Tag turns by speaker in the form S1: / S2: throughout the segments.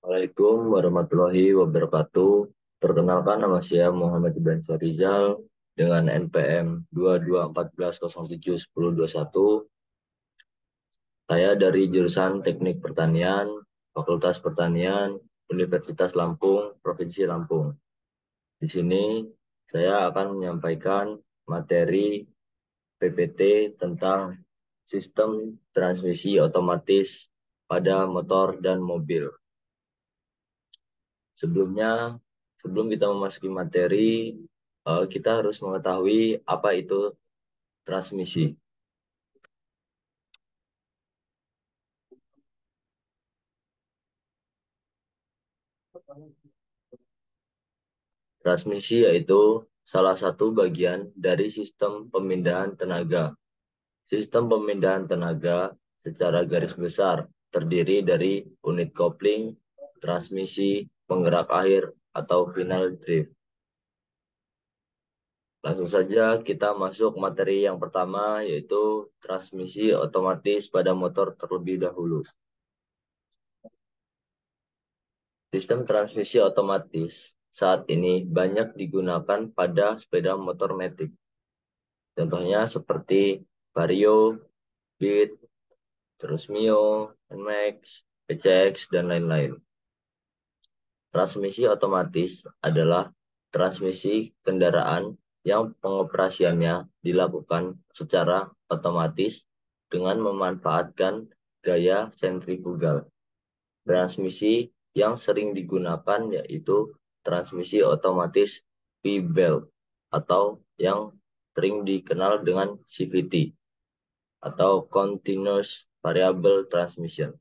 S1: Assalamualaikum warahmatullahi wabarakatuh. Perkenalkan, nama saya Muhammad Ibrahim Rizal dengan NPM 2214071021. Saya dari jurusan Teknik Pertanian, Fakultas Pertanian, Universitas Lampung, Provinsi Lampung. Di sini saya akan menyampaikan materi PPT tentang sistem transmisi otomatis pada motor dan mobil. Sebelumnya, sebelum kita memasuki materi, kita harus mengetahui apa itu transmisi. Transmisi yaitu salah satu bagian dari sistem pemindahan tenaga. Sistem pemindahan tenaga secara garis besar terdiri dari unit kopling, transmisi, penggerak air, atau final drive. Langsung saja kita masuk materi yang pertama, yaitu transmisi otomatis pada motor terlebih dahulu. Sistem transmisi otomatis saat ini banyak digunakan pada sepeda motor matic. Contohnya seperti Vario, Beat, terus Mio, NMAX, PCX, dan lain-lain. Transmisi otomatis adalah transmisi kendaraan yang pengoperasiannya dilakukan secara otomatis dengan memanfaatkan gaya sentrifugal. Transmisi yang sering digunakan yaitu transmisi otomatis P-belt atau yang sering dikenal dengan CVT atau Continuous Variable Transmission.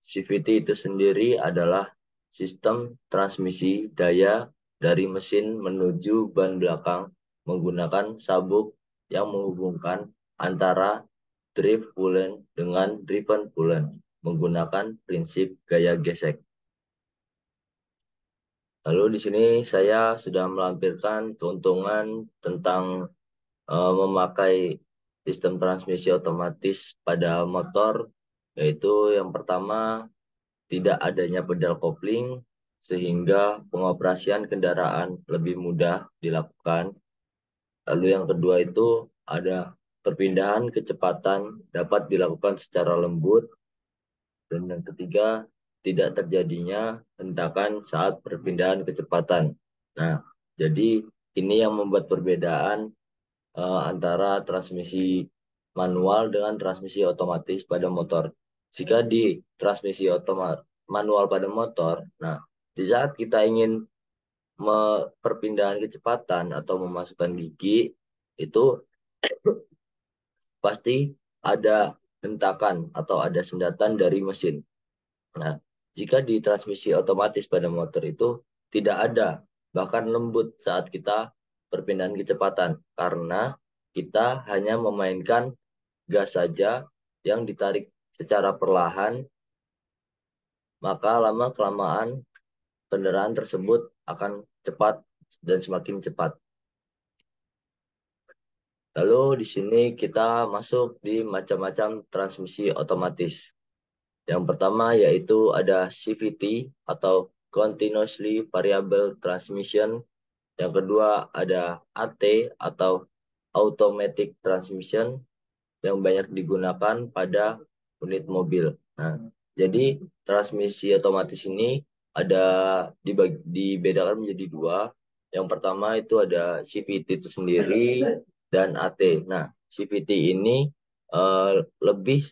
S1: CVT itu sendiri adalah sistem transmisi daya dari mesin menuju ban belakang menggunakan sabuk yang menghubungkan antara drive pullen dengan driven pullen menggunakan prinsip gaya gesek. Lalu di sini saya sudah melampirkan keuntungan tentang memakai sistem transmisi otomatis pada motor, yaitu yang pertama tidak adanya pedal kopling sehingga pengoperasian kendaraan lebih mudah dilakukan. Lalu yang kedua itu ada perpindahan kecepatan dapat dilakukan secara lembut. Dan yang ketiga, tidak terjadinya hentakan saat perpindahan kecepatan. Nah, jadi ini yang membuat perbedaan antara transmisi manual dengan transmisi otomatis pada motor. Jika di transmisi manual pada motor, nah, di saat kita ingin perpindahan kecepatan atau memasukkan gigi, itu pasti ada hentakan atau ada sendatan dari mesin. Nah, jika di transmisi otomatis pada motor itu tidak ada, bahkan lembut saat kita perpindahan kecepatan, karena kita hanya memainkan gas saja yang ditarik secara perlahan, maka lama-kelamaan kendaraan tersebut akan cepat dan semakin cepat. Lalu di sini kita masuk di macam-macam transmisi otomatis. Yang pertama yaitu ada CVT atau Continuously Variable Transmission. Yang kedua ada AT atau Automatic Transmission yang banyak digunakan pada unit mobil. Nah, jadi transmisi otomatis ini ada dibedakan menjadi dua. Yang pertama itu ada CVT itu sendiri dan AT. Nah, CVT ini lebih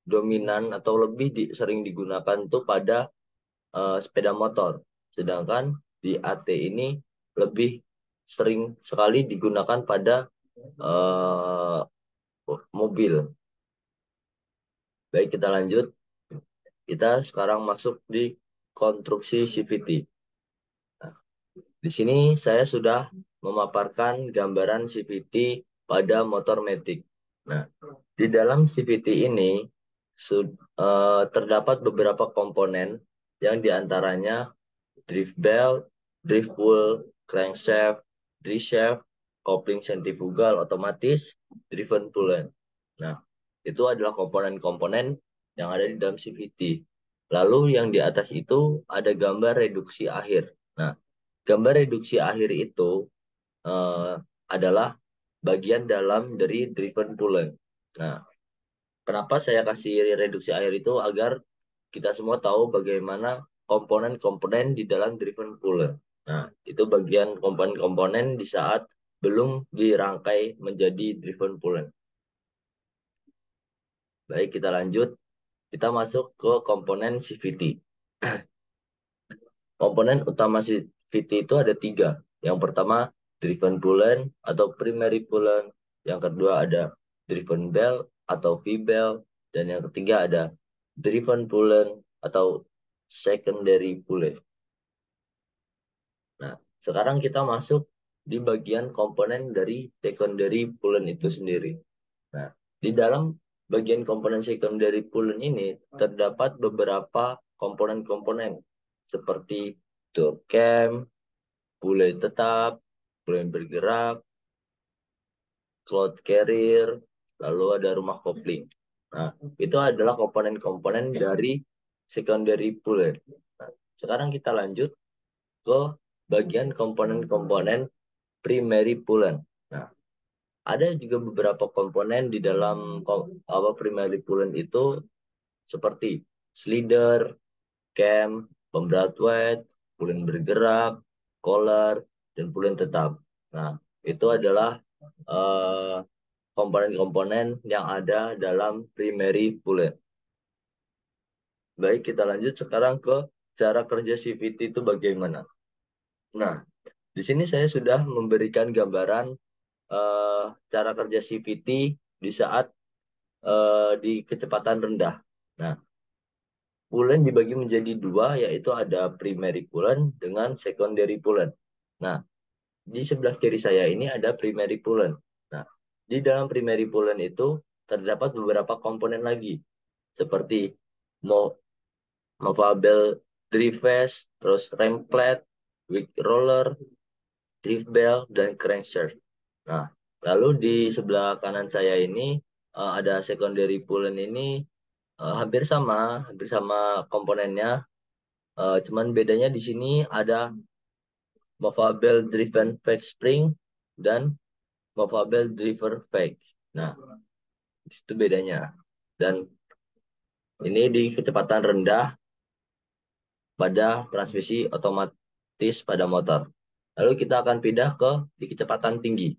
S1: dominan atau lebih sering digunakan tuh pada sepeda motor. Sedangkan di AT ini lebih sering sekali digunakan pada mobil. Baik, kita lanjut. Kita sekarang masuk di konstruksi CVT. Nah, di sini saya sudah memaparkan gambaran CVT pada motor matic. Nah, di dalam CVT ini terdapat beberapa komponen yang diantaranya drive belt, drive wheel, crankshaft, drive shaft, kopling sentrifugal otomatis, driven pullen. Nah, itu adalah komponen-komponen yang ada di dalam CVT. Lalu yang di atas itu ada gambar reduksi akhir. Nah, gambar reduksi akhir itu eh, adalah bagian dalam dari driven pooling. Nah, kenapa saya kasih reduksi akhir itu agar kita semua tahu bagaimana komponen-komponen di dalam driven pooler. Nah, itu bagian komponen-komponen di saat belum dirangkai menjadi driven pooler. Baik, kita lanjut. Kita masuk ke komponen CVT. Komponen utama CVT itu ada tiga. Yang pertama, driven pooler atau primary pooler. Yang kedua ada driven bell atau V-bell. Dan yang ketiga ada driven pooler atau secondary pooler. Nah, sekarang kita masuk di bagian komponen dari secondary poolen itu sendiri. Nah, di dalam bagian komponen secondary poolen ini terdapat beberapa komponen-komponen seperti door cam, poolen tetap, poolen bergerak, cloud carrier, lalu ada rumah kopling. Nah, itu adalah komponen-komponen dari secondary poolen. Nah, sekarang kita lanjut ke bagian komponen-komponen primary poolen. Nah, ada juga beberapa komponen di dalam primary poolen itu seperti slider, cam, pemberat weight, poolen bergerak, collar, dan poolen tetap. Nah, itu adalah eh, komponen-komponen yang ada dalam primary poolen. Baik, kita lanjut sekarang ke cara kerja CVT itu bagaimana. Nah, di sini saya sudah memberikan gambaran eh, cara kerja CVT di saat di kecepatan rendah. Nah, poolen dibagi menjadi dua, yaitu ada primary poolen dengan secondary poolen. Nah, di sebelah kiri saya ini ada primary poolen. Nah, di dalam primary poolen itu terdapat beberapa komponen lagi, seperti mo- movable drive vest, terus rem plate, wick roller, drive bell, dan crankshaft. Nah, lalu di sebelah kanan saya ini ada secondary poolen ini hampir sama komponennya. Cuman bedanya di sini ada movable driven fake spring dan movable driver fake. Nah, itu bedanya. Dan ini di kecepatan rendah pada transmisi otomatis pada motor. Lalu kita akan pindah ke di kecepatan tinggi.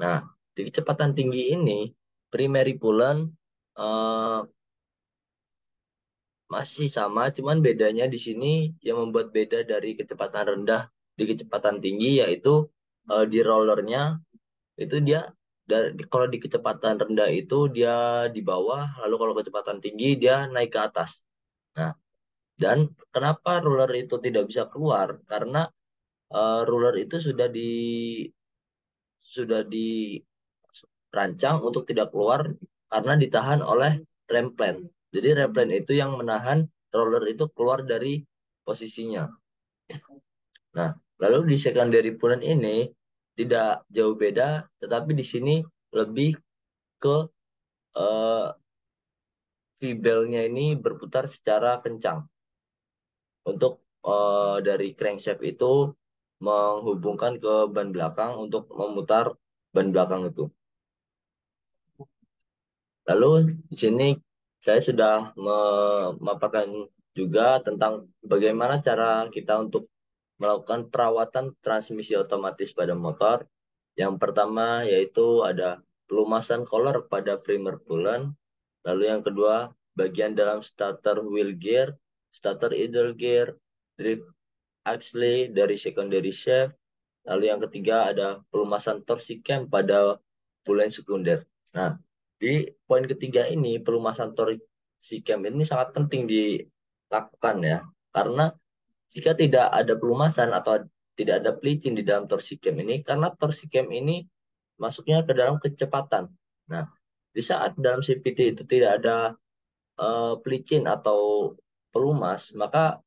S1: Nah, di kecepatan tinggi ini primary poolen eh, masih sama, cuman bedanya di sini yang membuat beda dari kecepatan rendah di kecepatan tinggi yaitu di rollernya itu dia kalau di kecepatan rendah itu dia di bawah, lalu kalau kecepatan tinggi dia naik ke atas. Nah, dan kenapa roller itu tidak bisa keluar? Karena roller itu dirancang untuk tidak keluar karena ditahan oleh rem plan. Jadi rem plan itu yang menahan roller itu keluar dari posisinya. Nah, lalu di secondary poolen ini tidak jauh beda, tetapi di sini lebih ke eh, V-belnya ini berputar secara kencang untuk dari crankshaft itu menghubungkan ke ban belakang untuk memutar ban belakang itu. Lalu di sini saya sudah memaparkan juga tentang bagaimana cara kita untuk melakukan perawatan transmisi otomatis pada motor. Yang pertama yaitu ada pelumasan collar pada primer bulan. Lalu yang kedua, bagian dalam starter wheel gear, starter idle gear, drive axle dari secondary shaft. Lalu yang ketiga ada pelumasan torsi cam pada bulan sekunder. Nah, di poin ketiga ini pelumasan torsi cam ini sangat penting dilakukan ya. Karena jika tidak ada pelumasan atau tidak ada pelicin di dalam torsi cam ini, karena torsi cam ini masuknya ke dalam kecepatan. Nah, di saat dalam CVT itu tidak ada pelicin atau pelumas, maka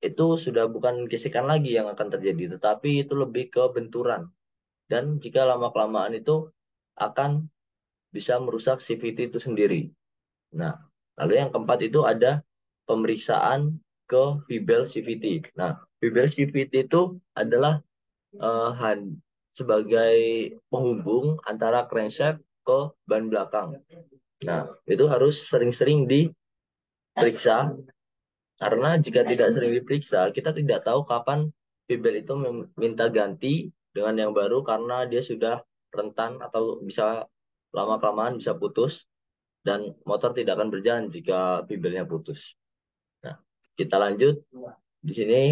S1: itu sudah bukan gesekan lagi yang akan terjadi, tetapi itu lebih ke benturan. Dan jika lama-kelamaan itu akan bisa merusak CVT itu sendiri. Nah, lalu yang keempat itu ada pemeriksaan ke Vibel CVT. Nah, Vibel CVT itu adalah sebagai penghubung antara crankshaft ke ban belakang. Nah, itu harus sering-sering diperiksa karena jika tidak sering diperiksa, kita tidak tahu kapan Vibel itu minta ganti dengan yang baru karena dia sudah rentan atau bisa lama-kelamaan bisa putus dan motor tidak akan berjalan jika Vibelnya putus. Nah, kita lanjut. Di sini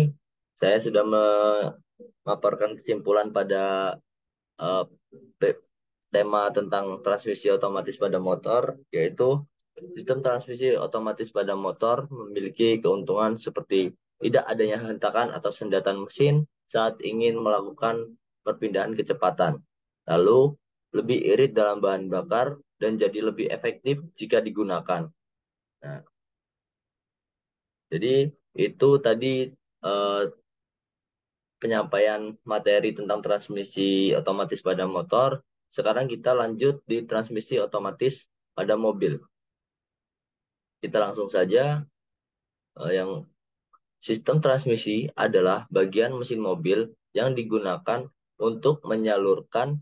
S1: saya sudah memaparkan kesimpulan pada eh, tema tentang transmisi otomatis pada motor, yaitu sistem transmisi otomatis pada motor memiliki keuntungan seperti tidak adanya hentakan atau sendatan mesin saat ingin melakukan perpindahan kecepatan. Lalu, lebih irit dalam bahan bakar dan jadi lebih efektif jika digunakan. Nah, jadi itu tadi eh, penyampaian materi tentang transmisi otomatis pada motor. Sekarang kita lanjut di transmisi otomatis pada mobil. Kita langsung saja yang sistem transmisi adalah bagian mesin mobil yang digunakan untuk menyalurkan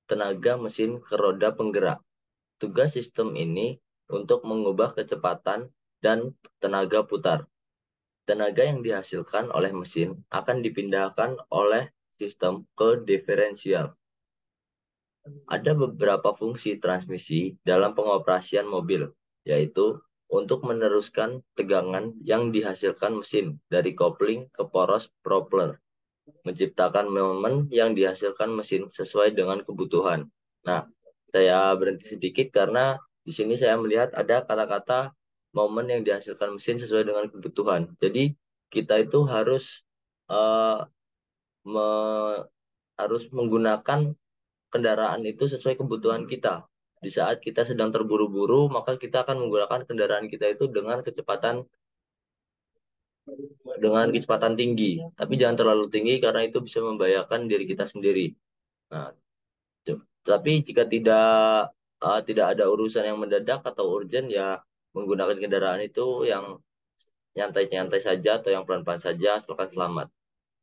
S1: tenaga mesin ke roda penggerak. Tugas sistem ini untuk mengubah kecepatan dan tenaga putar. Tenaga yang dihasilkan oleh mesin akan dipindahkan oleh sistem ke diferensial. Ada beberapa fungsi transmisi dalam pengoperasian mobil, yaitu untuk meneruskan tegangan yang dihasilkan mesin dari kopling ke poros propeller, menciptakan momen yang dihasilkan mesin sesuai dengan kebutuhan. Nah, saya berhenti sedikit karena di sini saya melihat ada kata-kata momen yang dihasilkan mesin sesuai dengan kebutuhan. Jadi, kita itu uh, harus menggunakan kendaraan itu sesuai kebutuhan kita. Di saat kita sedang terburu-buru, maka kita akan menggunakan kendaraan kita itu dengan kecepatan tinggi. Tapi jangan terlalu tinggi karena itu bisa membahayakan diri kita sendiri. Nah, tapi jika tidak ada urusan yang mendadak atau urgent, ya menggunakan kendaraan itu yang nyantai-nyantai saja atau yang pelan-pelan saja asalkan selamat.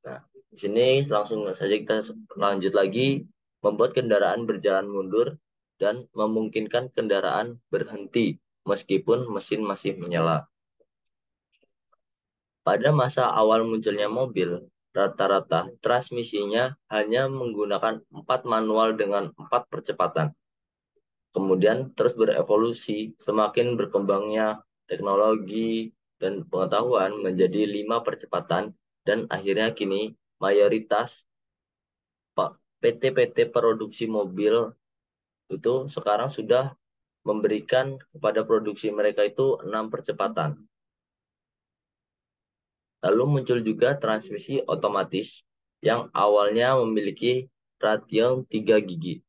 S1: Nah, di sini langsung saja kita lanjut lagi membuat kendaraan berjalan mundur dan memungkinkan kendaraan berhenti meskipun mesin masih menyala. Pada masa awal munculnya mobil, rata-rata transmisinya hanya menggunakan 4 manual dengan 4 percepatan. Kemudian terus berevolusi, semakin berkembangnya teknologi dan pengetahuan menjadi 5 percepatan dan akhirnya kini mayoritas PT-PT produksi mobil itu sekarang sudah memberikan kepada produksi mereka itu 6 percepatan. Lalu muncul juga transmisi otomatis yang awalnya memiliki ratio 3 gigi,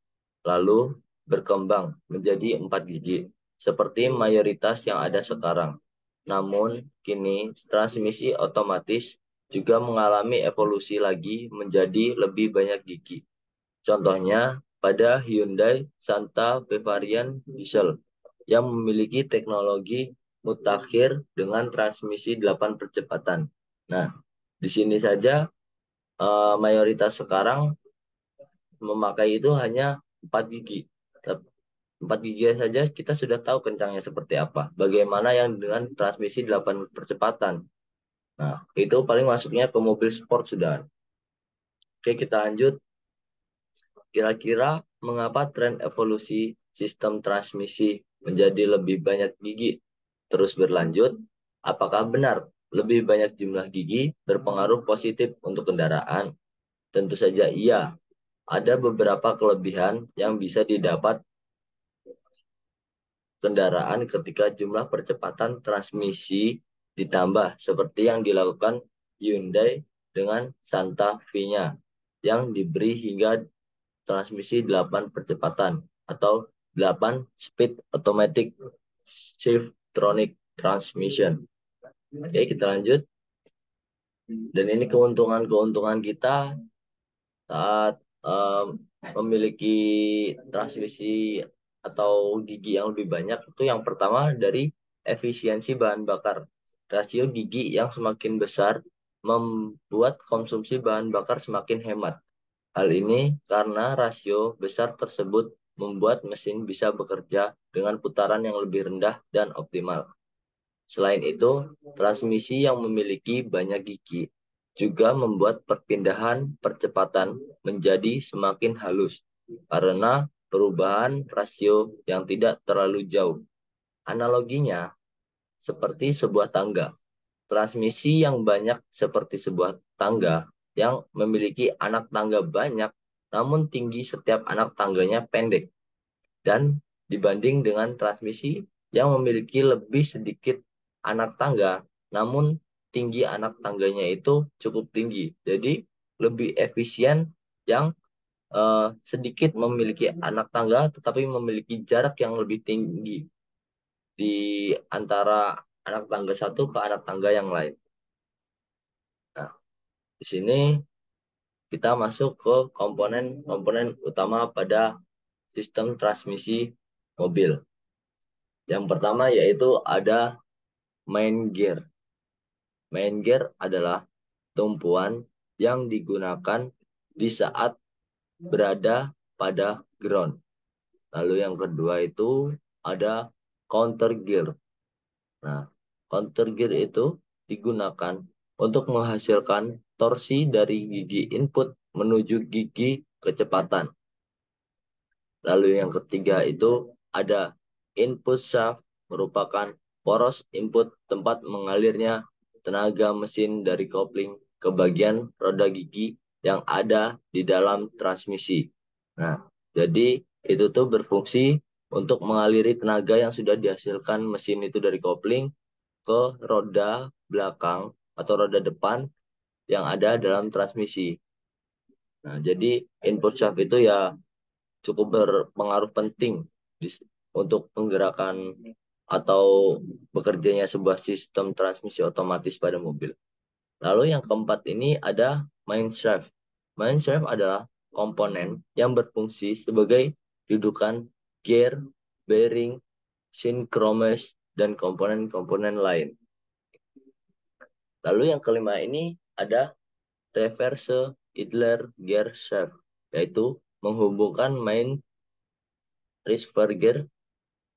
S1: lalu berkembang menjadi 4 gigi, seperti mayoritas yang ada sekarang. Namun, kini transmisi otomatis juga mengalami evolusi lagi menjadi lebih banyak gigi. Contohnya pada Hyundai Santa Fe varian diesel yang memiliki teknologi mutakhir dengan transmisi 8 percepatan. Nah, di sini saja mayoritas sekarang memakai itu hanya 4 gigi. 4 gigi saja kita sudah tahu kencangnya seperti apa. Bagaimana yang dengan transmisi 8 percepatan. Nah, itu paling masuknya ke mobil sport sudah. Oke, kita lanjut. Kira-kira mengapa tren evolusi sistem transmisi menjadi lebih banyak gigi terus berlanjut? Apakah benar lebih banyak jumlah gigi berpengaruh positif untuk kendaraan? Tentu saja iya. Ada beberapa kelebihan yang bisa didapat kendaraan ketika jumlah percepatan transmisi ditambah seperti yang dilakukan Hyundai dengan Santa Fe-nya yang diberi hingga transmisi 8 percepatan atau 8 speed automatic shiftronic transmission. Oke, kita lanjut. Dan ini keuntungan-keuntungan kita saat memiliki transmisi atau gigi yang lebih banyak. Itu yang pertama dari efisiensi bahan bakar. rasio gigi yang semakin besar membuat konsumsi bahan bakar semakin hemat. Hal ini karena rasio besar tersebut membuat mesin bisa bekerja dengan putaran yang lebih rendah dan optimal. Selain itu, transmisi yang memiliki banyak gigi juga membuat perpindahan percepatan menjadi semakin halus karena perubahan rasio yang tidak terlalu jauh. Analoginya, seperti sebuah tangga. Transmisi yang banyak seperti sebuah tangga yang memiliki anak tangga banyak, namun tinggi setiap anak tangganya pendek. Dan dibanding dengan transmisi yang memiliki lebih sedikit anak tangga, namun tinggi anak tangganya itu cukup tinggi. Jadi lebih efisien yang sedikit memiliki anak tangga, tetapi memiliki jarak yang lebih tinggi di antara anak tangga satu ke anak tangga yang lain. Nah, di sini kita masuk ke komponen-komponen utama pada sistem transmisi mobil. Yang pertama yaitu ada main gear. Main gear adalah tumpuan yang digunakan di saat berada pada ground. Lalu yang kedua itu ada counter gear. Nah, counter gear itu digunakan untuk menghasilkan torsi dari gigi input menuju gigi kecepatan. Lalu yang ketiga itu ada input shaft, merupakan poros input tempat mengalirnya tenaga mesin dari kopling ke bagian roda gigi yang ada di dalam transmisi. Nah, jadi itu tuh berfungsi untuk mengaliri tenaga yang sudah dihasilkan mesin itu dari kopling ke roda belakang atau roda depan yang ada dalam transmisi. Nah, jadi input shaft itu ya cukup berpengaruh penting untuk penggerakan atau bekerjanya sebuah sistem transmisi otomatis pada mobil. Lalu yang keempat ini ada mineshaft. Mineshaft adalah komponen yang berfungsi sebagai dudukan gear, bearing, synchromesh, dan komponen-komponen lain. Lalu yang kelima ini ada reverse idler gear shaft, yaitu menghubungkan main reverse gear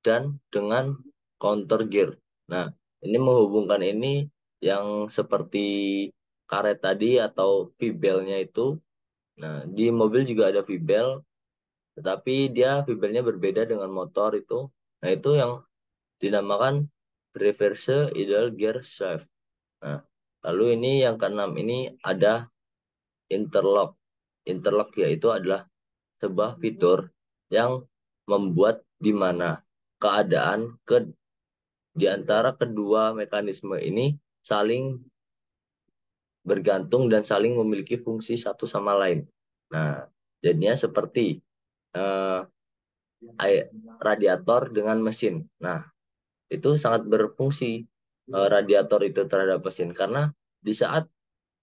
S1: dan dengan counter gear. Nah, ini menghubungkan ini yang seperti karet tadi atau V-belnya itu. Nah, di mobil juga ada V-bel, tetapi dia V-belnya berbeda dengan motor itu. Nah, itu yang dinamakan reverse idle gear shaft. Nah, lalu ini yang keenam ini ada interlock. Interlock yaitu adalah sebuah fitur yang membuat di mana keadaan di antara kedua mekanisme ini saling bergantung dan saling memiliki fungsi satu sama lain. Nah, jadinya seperti eh, radiator dengan mesin. Nah, itu sangat berfungsi radiator itu terhadap mesin karena di saat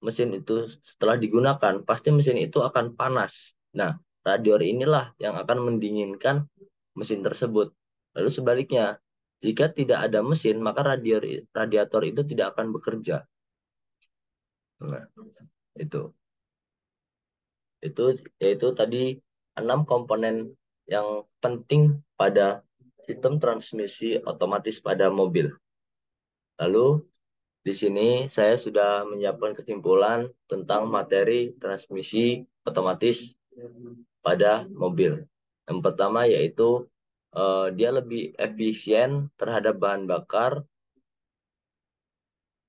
S1: mesin itu setelah digunakan, pasti mesin itu akan panas. Nah, radiator inilah yang akan mendinginkan mesin tersebut. Lalu sebaliknya, jika tidak ada mesin, maka radiator itu tidak akan bekerja. Nah, itu. Itu yaitu tadi 6 komponen yang penting pada sistem transmisi otomatis pada mobil. Lalu di sini saya sudah menyiapkan kesimpulan tentang materi transmisi otomatis pada mobil. Yang pertama yaitu dia lebih efisien terhadap bahan bakar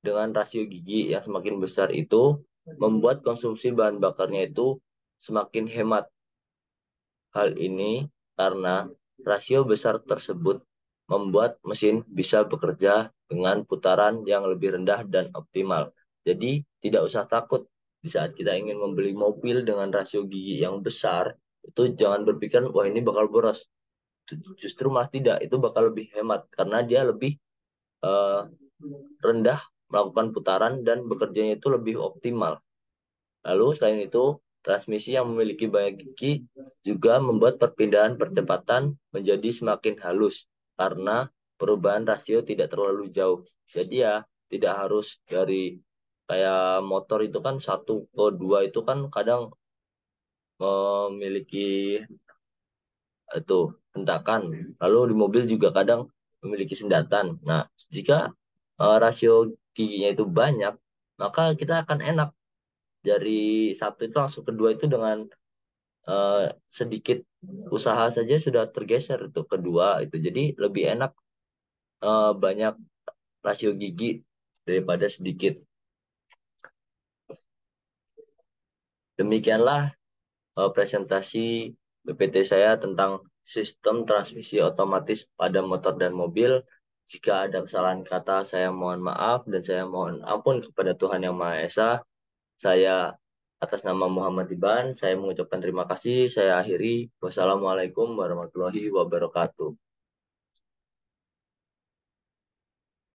S1: dengan rasio gigi yang semakin besar itu membuat konsumsi bahan bakarnya itu semakin hemat. Hal ini karena rasio besar tersebut membuat mesin bisa bekerja dengan putaran yang lebih rendah dan optimal. Jadi tidak usah takut di saat kita ingin membeli mobil dengan rasio gigi yang besar, itu jangan berpikir, wah ini bakal boros. Justru malah tidak, itu bakal lebih hemat karena dia lebih eh, rendah melakukan putaran dan bekerjanya itu lebih optimal. Lalu selain itu, transmisi yang memiliki banyak gigi juga membuat perpindahan percepatan menjadi semakin halus karena perubahan rasio tidak terlalu jauh. Jadi ya tidak harus dari kayak motor itu kan satu ke dua itu kan kadang memiliki itu hentakan. Lalu di mobil juga kadang memiliki sendatan. Nah, jika rasio giginya itu banyak, maka kita akan enak dari satu itu langsung kedua itu dengan eh, sedikit usaha saja sudah tergeser itu kedua itu. Jadi lebih enak banyak rasio gigi daripada sedikit. Demikianlah presentasi PPT saya tentang sistem transmisi otomatis pada motor dan mobil. Jika ada kesalahan kata, saya mohon maaf dan saya mohon ampun kepada Tuhan Yang Maha Esa. Saya atas nama Muhammad Iban, saya mengucapkan terima kasih. Saya akhiri. Wassalamualaikum warahmatullahi wabarakatuh.